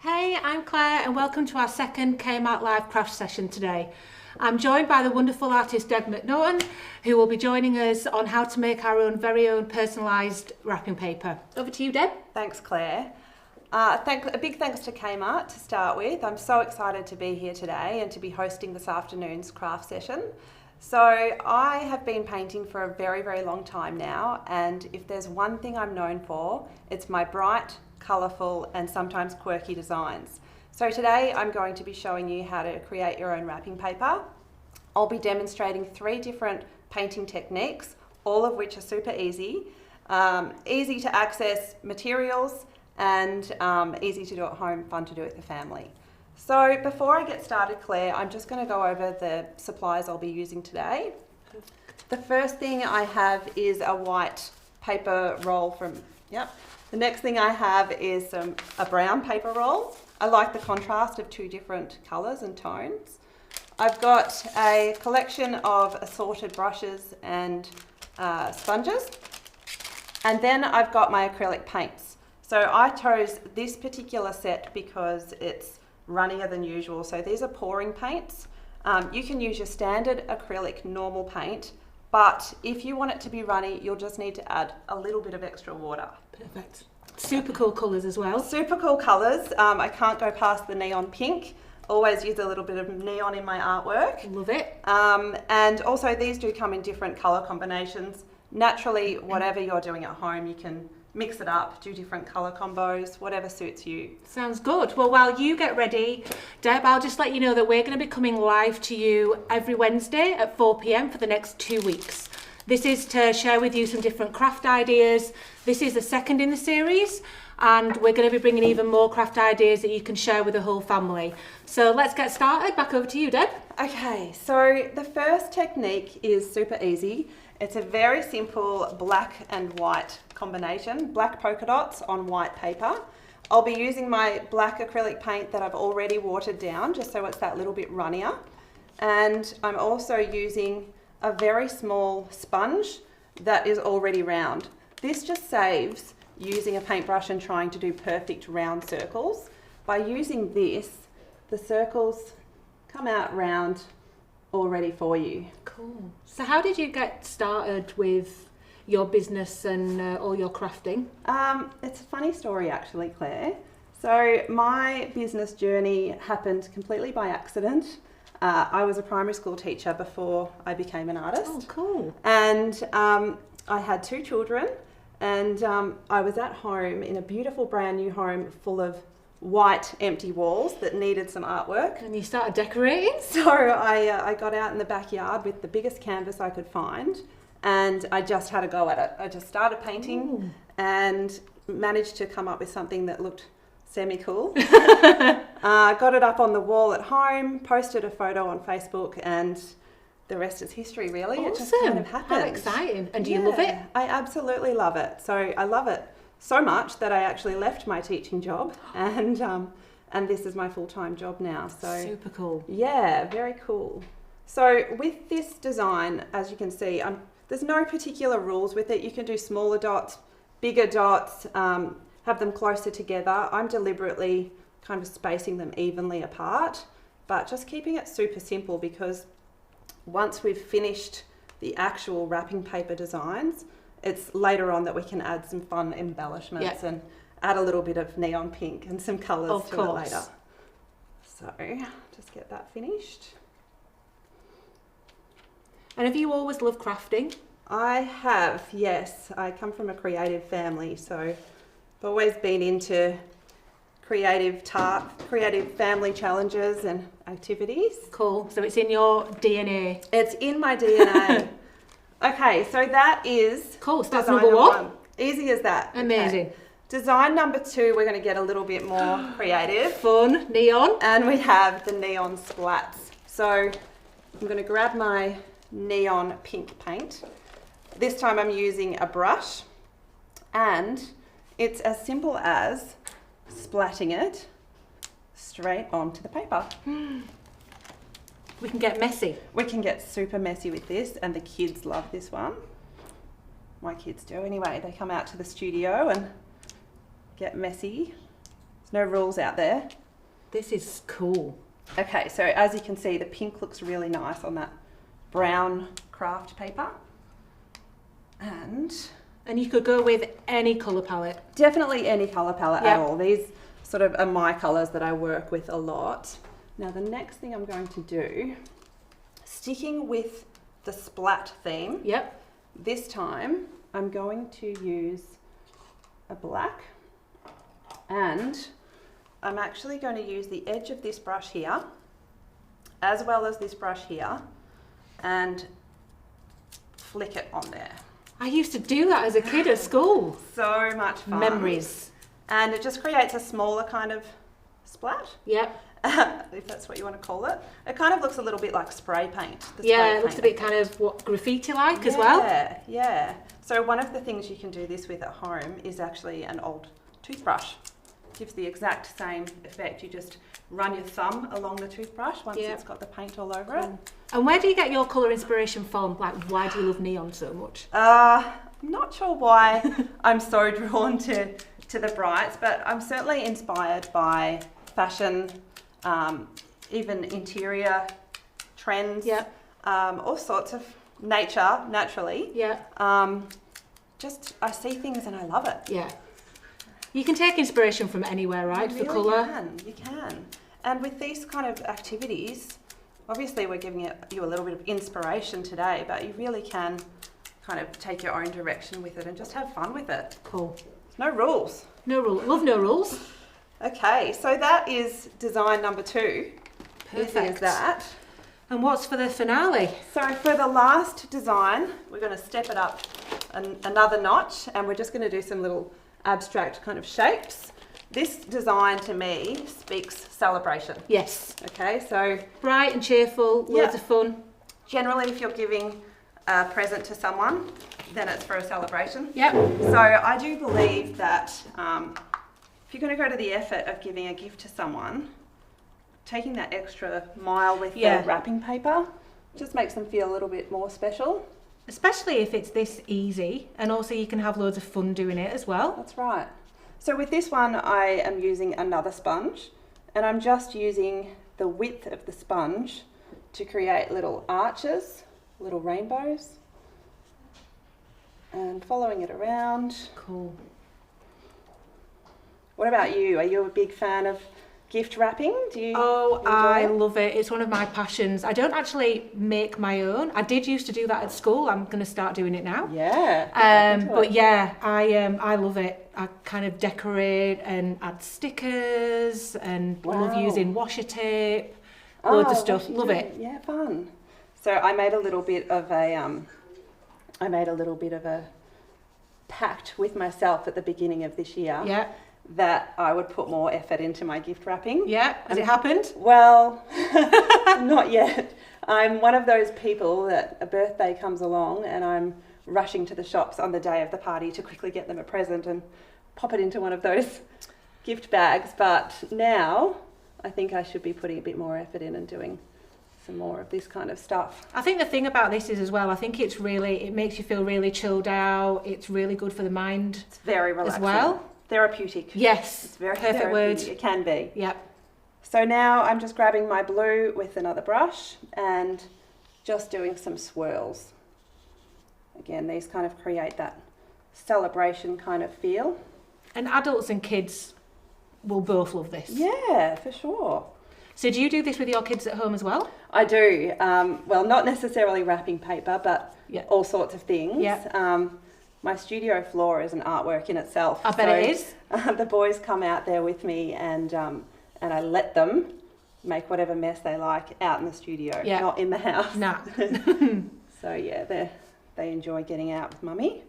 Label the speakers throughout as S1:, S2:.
S1: Hey, I'm Claire and welcome to our second Kmart Live craft session today. I'm joined by the wonderful artist Deb McNaughton, who will be joining us on how to make our very own personalised wrapping paper. Over to you, Deb.
S2: Thanks, Claire. A big thanks to Kmart to start with. I'm so excited to be here today and to be hosting this afternoon's craft session. So I have been painting for a very, very long time now, and if there's one thing I'm known for, it's my bright, colourful and sometimes quirky designs. So today I'm going to be showing you how to create your own wrapping paper. I'll be demonstrating 3 different painting techniques, all of which are super easy. Easy to access materials and easy to do at home, fun to do with the family. So before I get started, Claire, I'm just going to go over the supplies I'll be using today. The first thing I have is a white paper roll from, The next thing I have is a brown paper roll. I like the contrast of 2 different colours and tones. I've got a collection of assorted brushes and sponges. And then I've got my acrylic paints. So I chose this particular set because it's runnier than usual. So these are pouring paints. You can use your standard acrylic normal paint, but if you want it to be runny, you'll just need to add a little bit of extra water.
S1: Perfect. Super cool colours as well.
S2: Super cool colours. I can't go past the neon pink. Always use a little bit of neon in my artwork.
S1: Love it.
S2: And also these do come in different colour combinations. Naturally, whatever you're doing at home, you can mix it up, do different colour combos, whatever suits you.
S1: Sounds good. Well, while you get ready, Deb, I'll just let you know that we're going to be coming live to you every Wednesday at 4 p.m. for the next 2 weeks. This is to share with you some different craft ideas. This is the second in the series, and we're going to be bringing even more craft ideas that you can share with the whole family. So let's get started. Back over to you, Deb.
S2: Okay, so the first technique is super easy. It's a very simple black and white combination, black polka dots on white paper. I'll be using my black acrylic paint that I've already watered down, just so it's that little bit runnier. And I'm also using a very small sponge that is already round. This just saves using a paintbrush and trying to do perfect round circles. By using this, the circles come out round already for you.
S1: Cool. So how did you get started with your business and all your crafting?
S2: It's a funny story actually, Claire. So my business journey happened completely by accident. I was a primary school teacher before I became an artist.
S1: Oh, cool.
S2: And I had 2 children, and I was at home in a beautiful brand new home full of white empty walls that needed some artwork.
S1: And you started decorating?
S2: So I got out in the backyard with the biggest canvas I could find, and I just had a go at it. I just started painting and managed to come up with something that looked semi-cool. Got it up on the wall at home, posted a photo on Facebook, and the rest is history, really.
S1: Awesome.
S2: It just kind of happened.
S1: How exciting. And do you love it?
S2: I absolutely love it. So I love it so much that I actually left my teaching job, and this is my full-time job now. So
S1: super cool.
S2: Yeah, very cool. So with this design, as you can see, there's no particular rules with it. You can do smaller dots, bigger dots, have them closer together. I'm deliberately kind of spacing them evenly apart, but just keeping it super simple, because once we've finished the actual wrapping paper designs, it's later on that we can add some fun embellishments and add a little bit of neon pink and some colours to it later. So just get that finished.
S1: And have you always loved crafting?
S2: I have, yes. I come from a creative family, so I've always been into creative family challenges and activities.
S1: Cool. So it's in your DNA.
S2: It's in my DNA. Okay, so that is
S1: cool. So that's number 1.
S2: Easy as that.
S1: Amazing.
S2: Okay. Design number 2, we're going to get a little bit more creative.
S1: Fun, neon.
S2: And we have the neon splats. So I'm going to grab my neon pink paint. This time I'm using a brush, and it's as simple as splatting it straight onto the paper.
S1: We can get messy.
S2: We can get super messy with this, and the kids love this one. My kids do anyway. They come out to the studio and get messy. No rules out there.
S1: This is cool.
S2: Okay, so as you can see, the pink looks really nice on that brown craft paper. And
S1: you could go with any colour palette.
S2: definitely any colour palette
S1: Yep.
S2: at all. These sort of are my colours that I work with a lot. Now the next thing I'm going to do, sticking with the splat theme,
S1: Yep.
S2: this time I'm going to use a black, and I'm actually going to use the edge of this brush here as well as this brush here and flick it on there.
S1: I used to do that as a kid at school.
S2: So much fun.
S1: Memories.
S2: And it just creates a smaller kind of splat,
S1: Yep.
S2: if that's what you want to call it. It kind of looks a little bit like spray paint. the
S1: Yeah,
S2: spray
S1: it looks a
S2: paint.
S1: bit kind of what graffiti-like as well.
S2: Yeah, yeah. So one of the things you can do this with at home is actually an old toothbrush. Gives the exact same effect. You just run your thumb along the toothbrush once
S1: Yeah.
S2: it's got the paint all over it.
S1: And where do you get your colour inspiration from? Like, why do you love neon so much?
S2: I'm not sure why I'm so drawn to the brights, but I'm certainly inspired by fashion, even interior trends,
S1: Yep.
S2: all sorts of nature, naturally.
S1: Yeah.
S2: Just I see things and I love it.
S1: Yeah. You can take inspiration from anywhere, right?
S2: You
S1: For
S2: really
S1: colour.
S2: you can. And with these kind of activities, obviously we're giving you a little bit of inspiration today, but you really can kind of take your own direction with it and just have fun with it.
S1: Cool.
S2: No rules.
S1: No rule. Love no rules.
S2: Okay, so that is design number 2. Easy as
S1: Perfect.
S2: that.
S1: And what's for the finale?
S2: So for the last design, we're going to step it up another notch, and we're just going to do some little abstract kind of shapes. This design to me speaks celebration.
S1: Yes.
S2: Okay, so
S1: Bright and cheerful, loads
S2: Yeah.
S1: of fun.
S2: generally if you're giving a present to someone, then it's for a celebration.
S1: Yep.
S2: So I do believe that if you're going to go to the effort of giving a gift to someone, taking that extra mile with
S1: Yeah.
S2: the wrapping paper just makes them feel a little bit more special.
S1: Especially if it's this easy, and also you can have loads of fun doing it as well.
S2: That's right. So with this one, I am using another sponge, and I'm just using the width of the sponge to create little arches, little rainbows, and following it around.
S1: Cool.
S2: What about you? Are you a big fan of gift wrapping? Do you
S1: Oh,
S2: enjoy
S1: I
S2: it?
S1: love it. It's one of my passions. I don't actually make my own. I did used to do that at school. I'm going to start doing it now.
S2: Yeah. get back into
S1: But
S2: it.
S1: yeah, I love it. I kind of decorate and add stickers and love
S2: Wow.
S1: using washi tape, loads of
S2: Oh,
S1: stuff.
S2: washi
S1: Love
S2: tape.
S1: it.
S2: Yeah, fun. So I made a little bit of a pact with myself at the beginning of this year.
S1: Yeah,
S2: That I would put more effort into my gift wrapping.
S1: yeah. Has it happened?
S2: Well, not yet. I'm one of those people that a birthday comes along and I'm rushing to the shops on the day of the party to quickly get them a present and pop it into one of those gift bags. But now I think I should be putting a bit more effort in and doing some more of this kind of stuff.
S1: I think the thing about this is as well, I think it makes you feel really chilled out. It's really good for the mind
S2: It's very relaxing.
S1: as well.
S2: Therapeutic.
S1: Yes,
S2: It's very
S1: perfect word.
S2: therapeutic. It can be.
S1: Yep.
S2: So now I'm just grabbing my blue with another brush and just doing some swirls. Again, these kind of create that celebration kind of feel.
S1: And adults and kids will both love this.
S2: Yeah, for sure.
S1: So do you do this with your kids at home as well?
S2: I do. Well, not necessarily wrapping paper, but
S1: Yeah.
S2: all sorts of things.
S1: Yeah.
S2: My studio floor is an artwork in itself.
S1: I bet it is.
S2: The boys come out there with me and I let them make whatever mess they like out in the studio,
S1: Yeah.
S2: not in the house.
S1: Nah.
S2: So yeah, they enjoy getting out with mummy.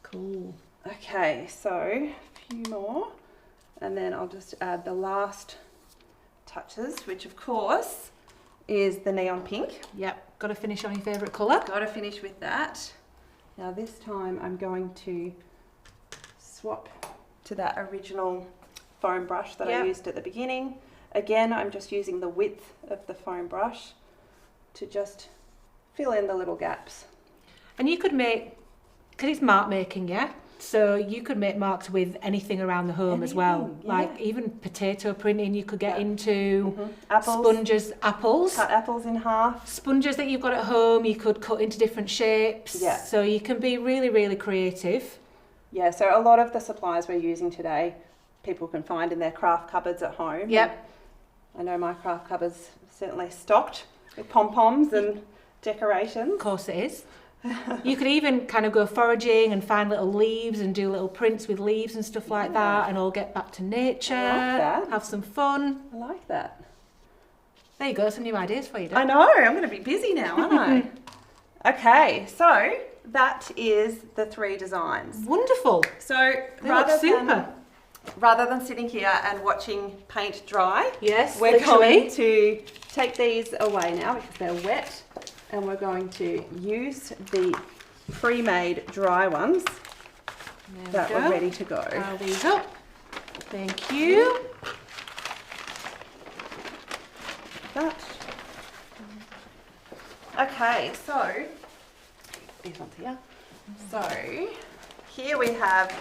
S1: Cool.
S2: Okay, so a few more, and then I'll just add the last touches, which of course is the neon pink.
S1: Yep. Got to finish on your favourite colour.
S2: Got to finish with that. Now this time I'm going to swap to that original foam brush that I
S1: Yep.
S2: used at the beginning. Again, I'm just using the width of the foam brush to just fill in the little gaps.
S1: And you could make, because it's mark making, yeah? So you could make marks with anything around the home as well.
S2: Yeah.
S1: Like even potato printing, you could get into
S2: Apples.
S1: sponges, apples.
S2: Cut apples in half.
S1: Sponges that you've got at home, you could cut into different shapes.
S2: Yeah.
S1: So you can be really, really creative.
S2: Yeah, so a lot of the supplies we're using today, people can find in their craft cupboards at home.
S1: Yep.
S2: I know my craft cupboard's certainly stocked with pom-poms and decorations.
S1: Of course it is. You could even kind of go foraging and find little leaves and do little prints with leaves and stuff like that, and all get back to nature, have some fun.
S2: I like that.
S1: There you go, some new ideas for you, Deb.
S2: I know, I'm going to be busy now, aren't I? Okay, so that is the 3 designs.
S1: Wonderful.
S2: So
S1: They look super.
S2: rather than sitting here and watching paint dry,
S1: Yes,
S2: we're
S1: literally.
S2: going to take these away now because they're wet, and we're going to use the pre-made dry ones that
S1: There we
S2: were
S1: go.
S2: ready to go.
S1: Pile these up. Thank you.
S2: That. Okay, so these ones here. So here we have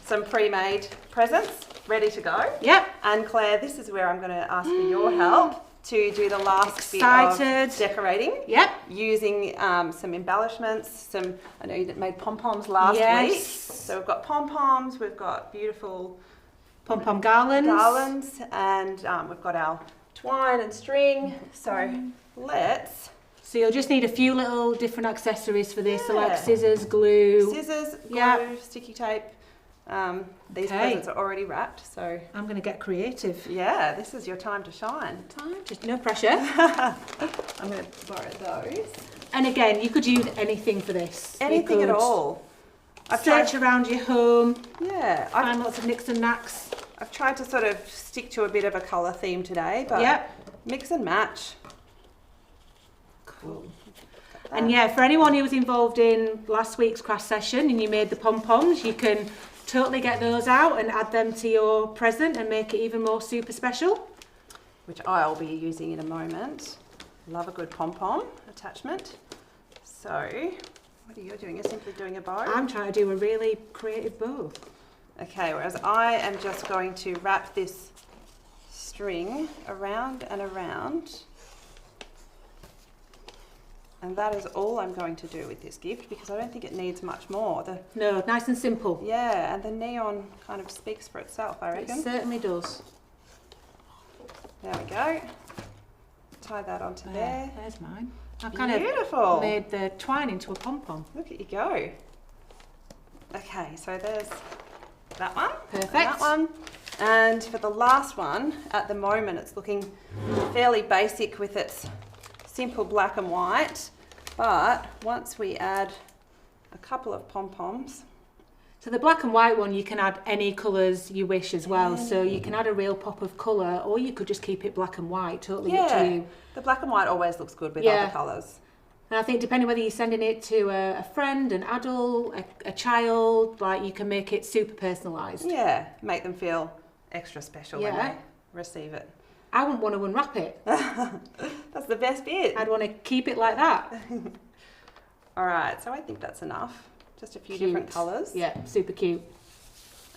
S2: some pre-made presents ready to go.
S1: Yep.
S2: And Claire, this is where I'm going to ask for your help to do the last
S1: Excited.
S2: bit of decorating.
S1: Yep.
S2: Using some embellishments. I know you made pom-poms last
S1: Yes.
S2: week. So we've got pom-poms, we've got beautiful
S1: Pom-pom garlands.
S2: and we've got our twine and string. So let's
S1: So you'll just need a few little different accessories for this, so like
S2: Yeah.
S1: scissors, glue.
S2: scissors, glue,
S1: Yeah.
S2: sticky tape. These
S1: Okay.
S2: presents are already wrapped, so
S1: I'm going to get creative.
S2: yeah, this is your time to shine.
S1: Just no pressure.
S2: I'm going to borrow those.
S1: And again, you could use anything for this. You
S2: Anything at
S1: could
S2: all.
S1: Search around your home,
S2: Yeah,
S1: find lots of nicks and knacks.
S2: I've tried to sort of stick to a bit of a colour theme today, but
S1: Yep.
S2: mix and match.
S1: Cool. And yeah, for anyone who was involved in last week's craft session and you made the pom-poms, you can totally get those out and add them to your present and make it even more super special.
S2: Which I'll be using in a moment. Love a good pom-pom attachment. So, what are you doing? You're simply doing a bow?
S1: I'm trying to do a really creative bow.
S2: Okay, whereas I am just going to wrap this string around and around. And that is all I'm going to do with this gift because I don't think it needs much more.
S1: No, nice and simple.
S2: Yeah, and the neon kind of speaks for itself, I
S1: It
S2: reckon.
S1: certainly does.
S2: There we go. Tie that onto there.
S1: There's mine. I've kind
S2: Beautiful.
S1: of made the twine into a pom-pom.
S2: Look at you go. Okay, so there's that one.
S1: Perfect.
S2: And that one. And for the last one, at the moment it's looking fairly basic with its simple black and white. But once we add a couple of pom-poms.
S1: So the black and white one, you can add any colours you wish as well. So you can add a real pop of colour, or you could just keep it black and white, totally up to you.
S2: The black and white always looks good with
S1: Yeah.
S2: other colours.
S1: And I think depending whether you're sending it to a friend, an adult, a child, like you can make it super personalised.
S2: Yeah, make them feel extra special when
S1: Yeah.
S2: they receive it.
S1: I wouldn't want to unwrap it.
S2: That's the best bit.
S1: I'd want to keep it like that.
S2: All right, so I think that's enough. Just a few
S1: Cute.
S2: different colours.
S1: Yeah, super cute.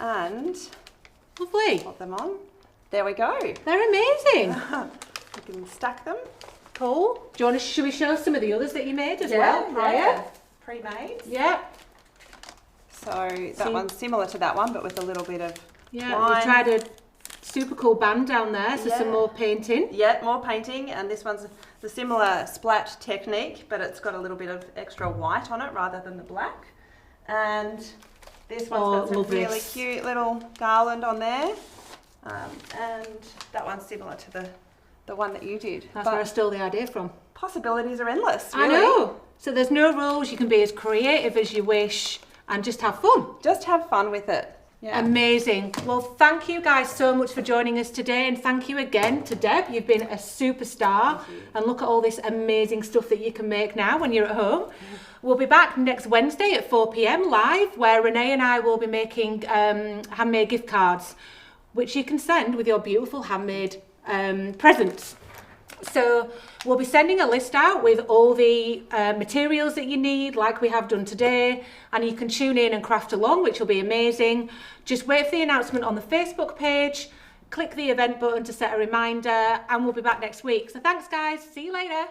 S2: And
S1: Lovely.
S2: pop them on. There we go.
S1: They're amazing.
S2: You can stack them.
S1: Cool. Do you want to, should we show some of the others that you made as well prior?
S2: Yeah. Pre-made.
S1: Yeah.
S2: So that
S1: See-
S2: one's similar to that one, but with a little bit of
S1: Yeah,
S2: twine.
S1: we've tried a super cool band down there, so
S2: Yeah.
S1: some more painting.
S2: Yeah, more painting, and this one's the similar splat technique, but it's got a little bit of extra white on it rather than the black. And this one's got some
S1: love
S2: really
S1: this.
S2: cute little garland on there. And that one's similar to the one that you did.
S1: That's
S2: But
S1: where I stole the idea from.
S2: possibilities are endless,
S1: I
S2: really.
S1: know. So there's no rules. You can be as creative as you wish and just have fun.
S2: Just have fun with it. Yeah.
S1: Amazing. Well, thank you guys so much for joining us today, and thank you again to Deb. You've been a superstar, and look at all this amazing stuff that you can make now when you're at home. We'll be back next Wednesday at 4 p.m. live, where Renee and I will be making handmade gift cards, which you can send with your beautiful handmade presents. So we'll be sending a list out with all the materials that you need, like we have done today, and you can tune in and craft along, which will be amazing. Just wait for the announcement on the Facebook page, click the event button to set a reminder, and we'll be back next week. So thanks guys, see you later.